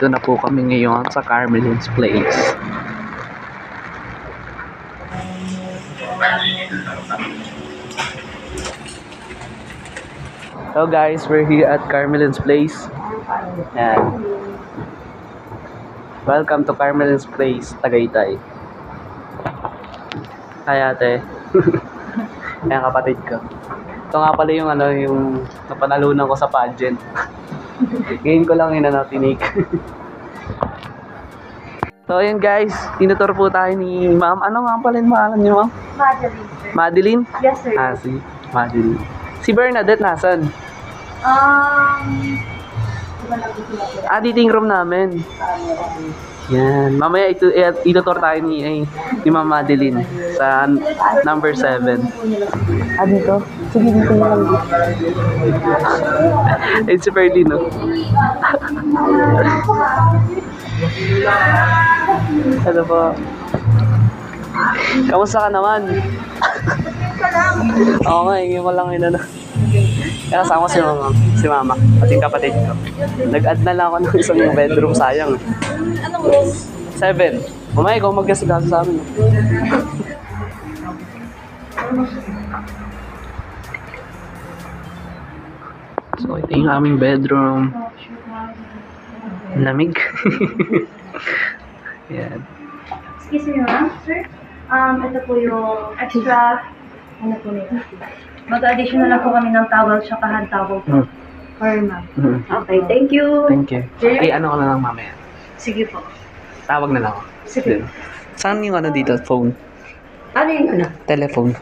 Nandito na po kami ngayon sa Carmelin's Place. Hello guys, we're here at Carmelin's Place. And welcome to Carmelin's Place, Tagaytay. Hi ate. Ayan kapatid ko. Ito nga pala yung yung napanalunan ko sa pageant. Ngayon ko lang tinik. So yun guys, tinutur po tayo ni ma'am. Ano nga pala yung pangalan niyo ma'am? Madeline, sir. Madeline? Yes, sir. Si Madeline. Si Bernadette nasan? Dito yung room namin. Yan. Mamaya itutur tayo ni Ma'am Madeline sa number 7. Dito? Sige, dito na lang. It's super no? Ano po? Kamusta ka naman? Oo nga, hindi mo lang Kaya kasama si mama at yung kapatid ko. Nag-add na lang ako ng isang bedroom, sayang. Anong room? 7. Mamaya, ikaw magkasigaso sa amin. So, ito yung aming bedroom. Lamig. Yan. Excuse me, ma'am, sir. Ito po yung extra, ano po nito? Mag-additional lang po kami ng towel, tsaka hand towel po. For ma'am. Okay, thank you. Thank you. Ano ko na lang mamaya. Sige po. Tawag na lang ako. Sige. Saan yung dito? Phone? Ano yung ano? Telephone.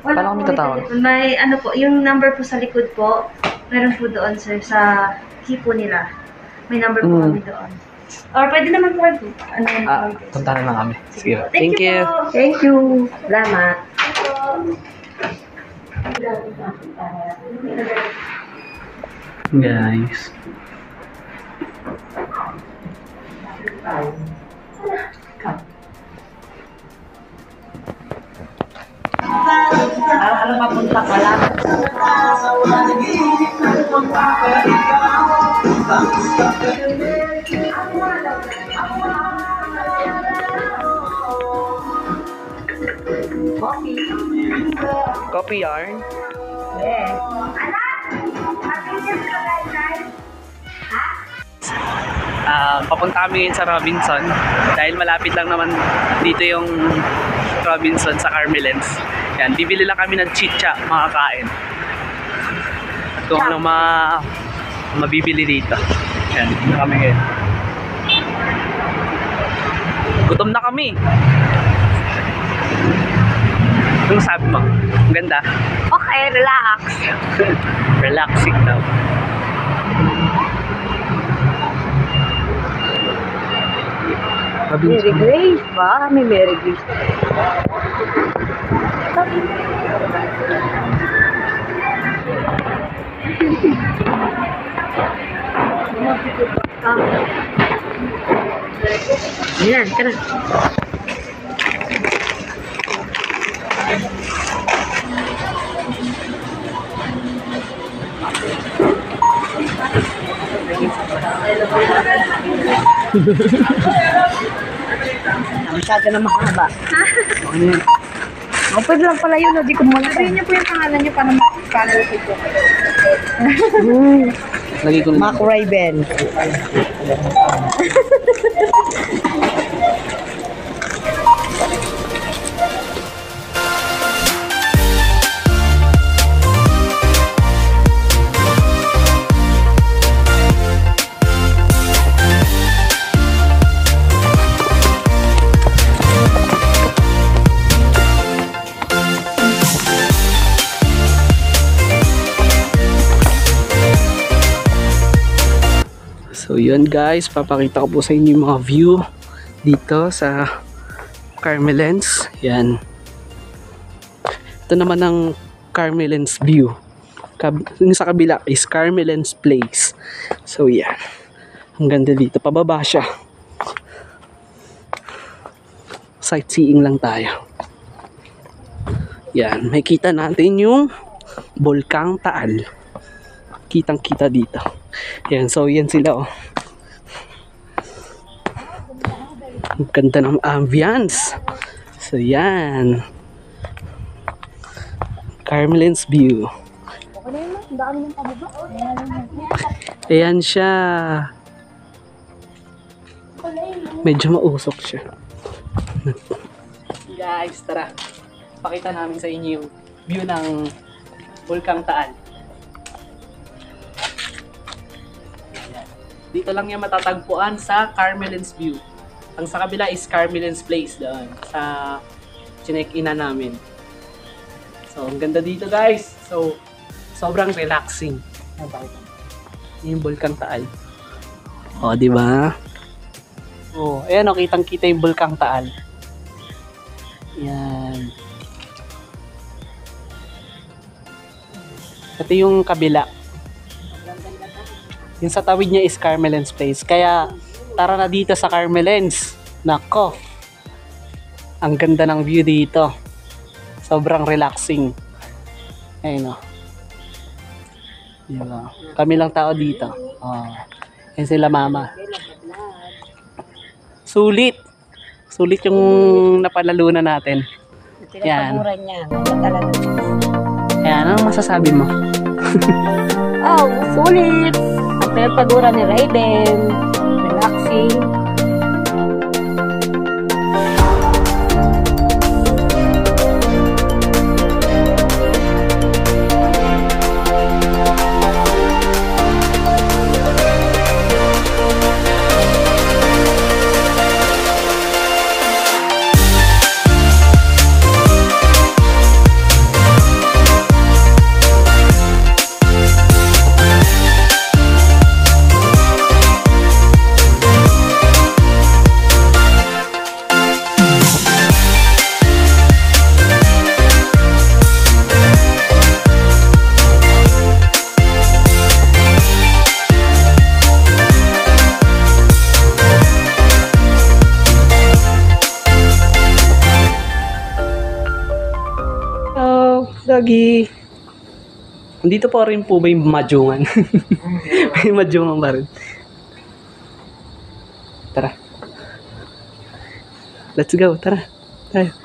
Paano kami tatawag? May po, yung number po sa likod po, meron po doon, sir, sa key po nila. May number po kami doon. Or pwede naman po. Punta na lang kami. Sige. Thank you. Thank you. Salamat. Guys. Alam papunta ka lang. Coffee yarn? Yes. Papunta kami ngayon sa Robinson dahil malapit lang naman dito yung Robinson sa Carmelin's. Yan, bibili lang kami ng chicha, makakain. At kung ano mabibili dito. Yan, dito kami ngayon. Gutom na kami. Ano sabi mo? Ang ganda? Okay, relax. Relaxing daw. Mary Grace ba? May Mary Grace. Yan, ka na. Masyado na mahaba. Pwede lang pala yun, di ko muna. Sabihin niyo po yung pangalan niyo para makakalo ko. Lagi ko Mac Raven. So yun guys, papakita ko po sa inyo yung mga view dito sa Carmelin's. Yan. Ito naman ang Carmelin's view. Yung sa kabila is Carmelin's Place. So yan. Ang ganda dito. Pababa siya. Sightseeing lang tayo. Yan. Makikita natin yung Bulkang Taal. Kitang kita dito. Yan. So yan sila oh. Ang ganda ng ambience. So yan. Carmelen's View. Ayan siya. Medyo mausok siya. Guys, tara. Pakita namin sa inyo yung view ng Bulkang Taal. Dito lang yan matatagpuan sa Carmelen's View. Ang sa kabila is Carmelen's Place doon sa chinek-ina namin. So, ang ganda dito guys. So, sobrang relaxing. Yung Bulkang Taal. O, di ba? O, ayan o, kitang-kita yung Bulkang Taal. Yan. Ito yung kabila. Yung sa tawid niya is Carmelen's Place. Kaya, tara na dito sa Carmelen's. Nako. Ang ganda ng view dito. Sobrang relaxing. Ayun o. Diba? Kami lang tao dito. Oh. Yan sila mama. Sulit. Sulit yung napalalunan natin. Yan. Niya. Talaga. Ayan, ano masasabi mo? Oh, sulit. Ang pinagpagura ni Raiden. Relaxing. Lagi. Dito pa rin po ba yung Majungan? May Majungan pa rin. Tara. Let's go, tara. Tayo.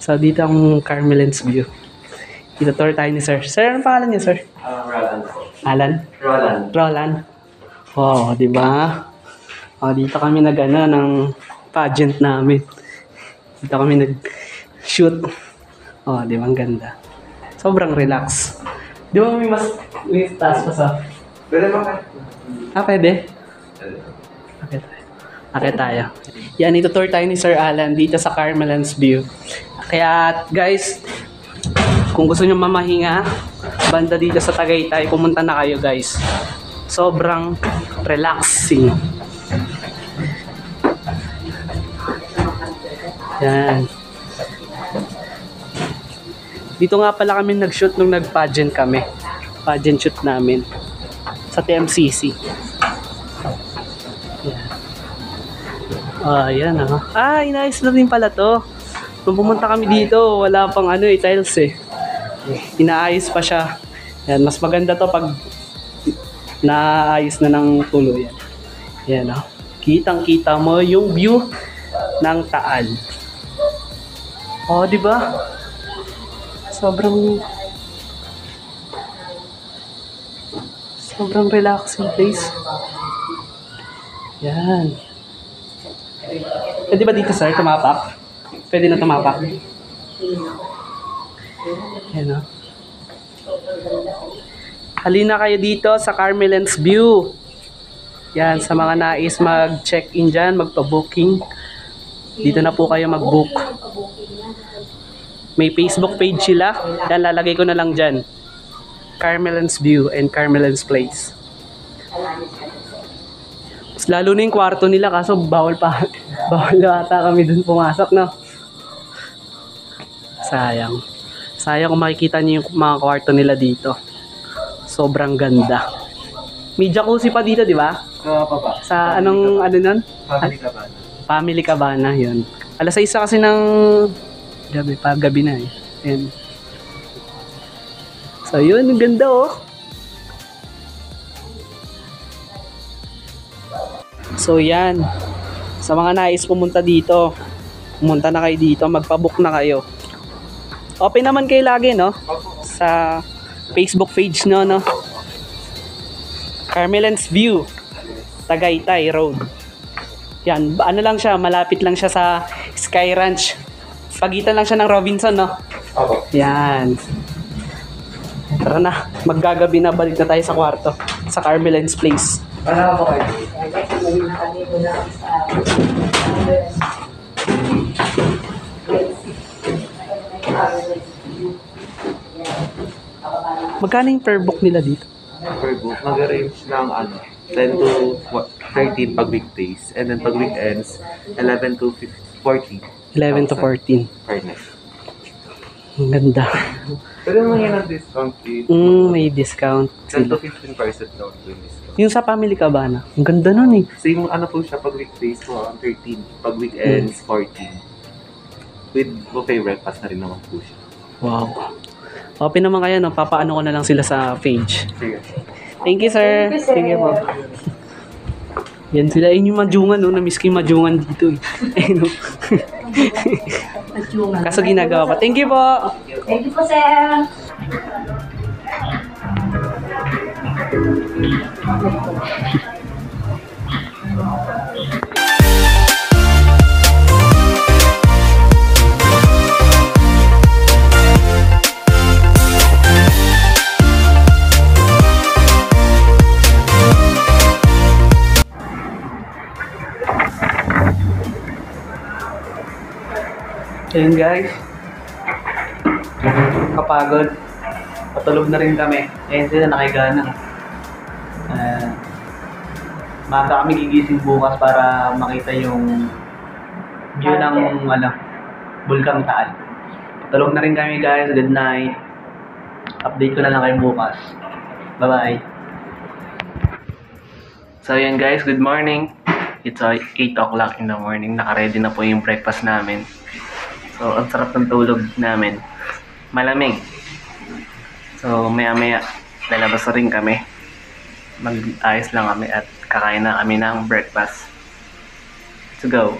So, dito ang Carmelen's View. Dito tour tayo ni Sir. Sir, anong pangalan niya, Sir? Roland. Alan? Roland. Roland. Oh, di ba? Oh, dito kami nag-ano ng pageant namin. Dito kami nag-shoot. Oh, di ba? Ang ganda. Sobrang relax. Di ba may taas pa sa... Pwede ba kayo? Ah, pwede? Okay tayo. Okay tayo. Yan, ito-tour tayo ni Sir Alan dito sa Carmelen's View. Kaya, guys, kung gusto nyo mamahinga, banda dito sa Tagaytay, pumunta na kayo, guys. Sobrang relaxing. Yan. Dito nga pala kami nag-shoot nung nag-pageant kami. Pageant shoot namin. Sa TMCC. Yan. Yan ah. Ah, inayos na din pala to. Nung pumunta kami dito, wala pang tiles eh. Inaayos pa siya. Yan, mas maganda to pag naayos na ng tuloy. Yan ah. Kitang-kita mo yung view ng Taal. Oh, di ba? Sobrang relaxing place. Yan. Pwede ba dito, sir, tumapak? Pwede na tumapak. Yan o. Halina kayo dito sa Carmelen's View. Yan, sa mga nais mag-check-in dyan, magpa-booking. Dito na po kayo mag-book. May Facebook page sila. Yan, lalagay ko na lang dyan. Carmelen's View and Carmelen's Place. Mas lalo na yung kwarto nila kaso bawal pa. Bawal ata kami dun pumasok, no? Sayang. Sayang kung makikita niyo yung mga kwarto nila dito. Sobrang ganda. May jacuzzi pa dito, di ba? Sa anong, nun? Family Cabana. Family Cabana, yun. Alas 6 kasi ng gabi na eh. Ayan. So yun, ang ganda oh. So yan. Sa mga nais pumunta dito, pumunta na kayo dito, magpabook na kayo. Open naman kayo lagi, no? Sa Facebook page no, no? Carmelen's View, Tagaytay Road. Yan, ano lang siya, malapit lang siya sa Sky Ranch. Pagitan lang siya ng Robinson, no? Opo. Yan. Tara na, maggagabi na, balik na tayo sa kwarto. Sa Carmelen's Place. Ano po kayo? Magkano yung per book nila dito? Per book, mag-arrange ng 10 to 13 pag weekdays. And then pag weekends, 11 to 14 11 to 14. per night. Ang ganda. Pero naman yan ang discount fee. May discount 10 to sila. 15% daw yung discount. Yung sa Family Cabana, ang ganda nun eh. Same po siya pag weekdays po, 13. Pag weekends, 14. With buffet breakfast na rin naman po siya. Wow. Open naman kayo, no? Papaano ko na lang sila sa page. Sige. Thank you, sir. Thank you po. Yan sila. Ayun yung majungan, no? Na-miss ko yung majungan dito eh. Ayun, no? Kaso ginagawa pa. Thank you po. Thank you po, sir. Ayun guys. Kapagod. Patulog na rin kami. Ayun sila nakigana. Maaga kami gigising bukas para makita yung view ng Bulkang Taal. Patulog na rin kami guys. Good night. Update ko na lang kayo bukas. Bye-bye. So yun guys, good morning. It's 8 o'clock in the morning. Naka-ready na po yung breakfast namin. So, ang sarap ng tulog namin. Malamig. So, maya-maya, lalabas na rin kami. Mag-ayos lang kami at kakain na kami ng breakfast. Let's go.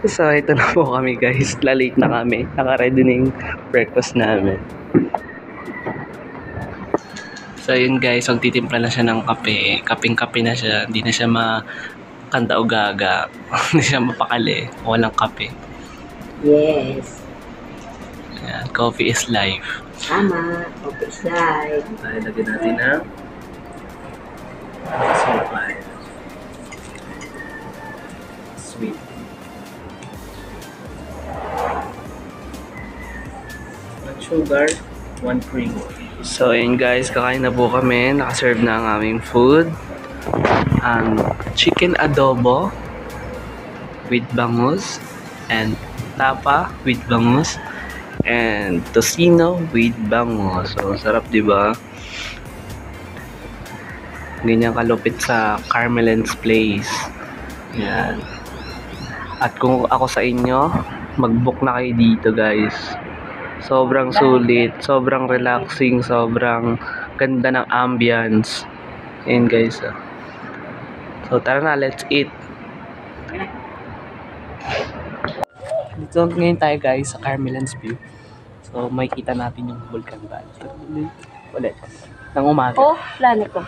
So, ito na po kami guys. Lalate na kami. Naka-ready na yung breakfast namin. So, yun guys. Magtitimpla na siya ng kape. Kaping-kape na siya. Hindi na siya makanta o gaga. Hindi siya mapakali. Walang kape. Yes. Ayan, coffee is life. Tama. Coffee is life. Tayo lagyan natin ng sukal. Sweet. One sugar, one cream. So, ayun guys, kakain na po kami. Nakaserve na ang aming food. Ang chicken adobo with bangus and tapa with bangus and tocino with bangus. So, sarap, di ba? Ganyan kalupit sa Carmelen's Place. Yan. At kung ako sa inyo, mag-book na kayo dito, guys. Sobrang sulit, sobrang relaxing, sobrang ganda ng ambience. Ayan, guys. So, tara na, let's eat. Dito ngayon tayo guys sa Carmelen's View. So makikita natin yung Bulkang Taal. Ulit. Nang umaga. Oh, plano ko.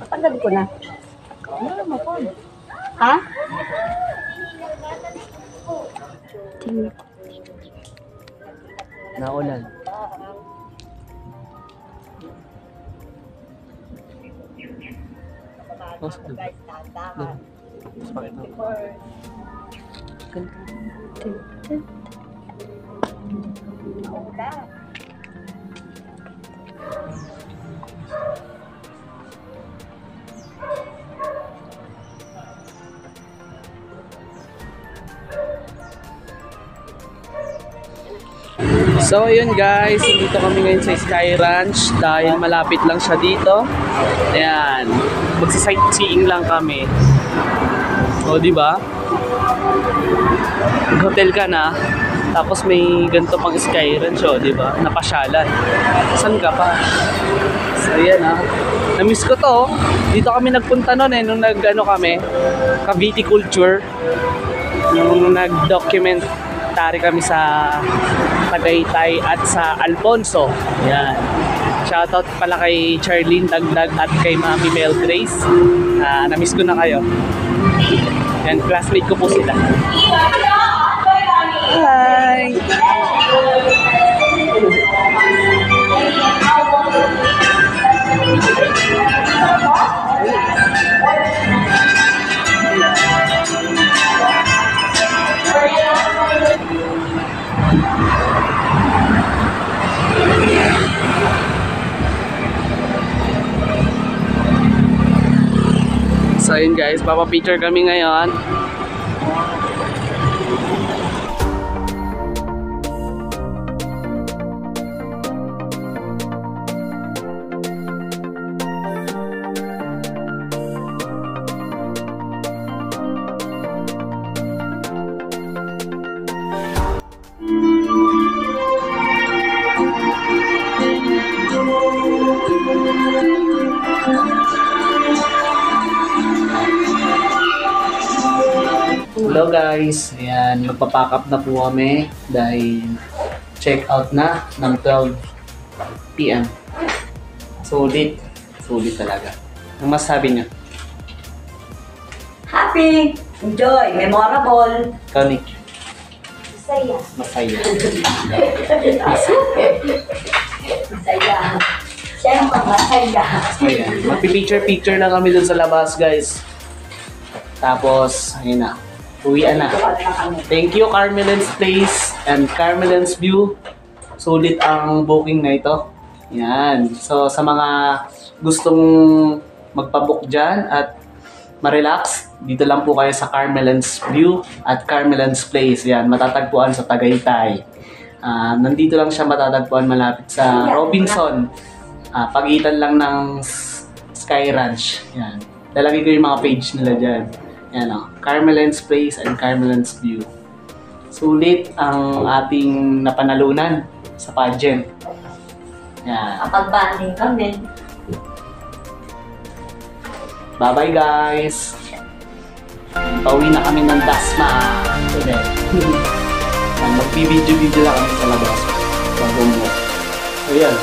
Patanggalin ko na. Ha? Naulan. So yun guys, dito kami ngayon sa Sky Ranch dahil malapit lang siya dito. Ayan, magsi-sightseeing lang kami. O di ba? Hotel ka na, tapos may ganito pang Sky Ranch, o di ba? Napasyalan. Saan ka pa? So yan Na-miss ko to. Dito kami nagpunta noon nung kami, Cavite Culture. Nung nag-documentary kami sa Tagaytay at sa Alfonso. Yan. Shoutout pala kay Charlene Dagdag at kay Mami Mel Grace. Na-miss ko na kayo. Yan, classmate ko po sila. Hi! So yun guys, papapicture kami ngayon. Hello guys, ayan, magpapack up na po kami dahil check out na ng 12 PM. Sulit talaga. Ang masasabi niya? Happy! Enjoy! Memorable! Ikaw, Nick? Masaya. Masaya. Masaya. Siyempre, masaya. Ayan, magpipicture-picture na kami dun sa labas guys. Tapos, ayun na. Uwian na. Thank you Carmelen's Place and Carmelen's View. Sulit ang booking na ito. Yan. So sa mga gustong magpabook dyan at ma-relax, dito lang po kayo sa Carmelen's View at Carmelen's Place. Yan. Matatagpuan sa Tagaytay. Nandito lang siya matatagpuan malapit sa Robinson. Pagitan lang ng Sky Ranch. Yan. Lalagay ko yung mga page nila dyan. Yan o, Carmelen's Place and Carmelen's View. Sulit ang ating napanalunan sa pageant. Yan. Kapag-banding kami. Bye-bye guys! Pauwi na kami ng Dasma today. Magbibideo-video lang kami sa labas. Bago mo. Ayan.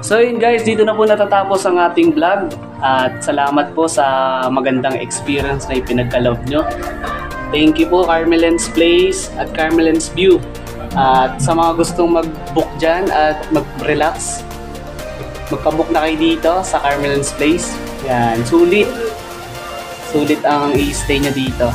So yun guys, dito na po natatapos ang ating vlog at salamat po sa magandang experience na ipinagkaloob nyo. Thank you po Carmelen's Place at Carmelen's View. At sa mga gustong mag-book dyan at mag-relax, magpa-book na kayo dito sa Carmelen's Place. Yan, sulit ang i-stay nyo dito.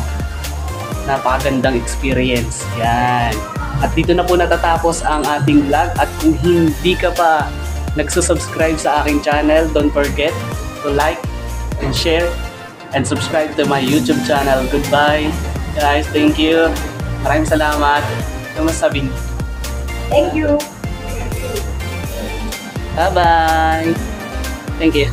Napakagandang experience. Yan. At dito na po natatapos ang ating vlog at kung hindi ka pa nagsusubscribe sa aking channel, don't forget to like and share and subscribe to my YouTube channel. Goodbye guys, thank you. Maraming salamat. Ano masasabi niyo? Thank you. Bye bye. Thank you.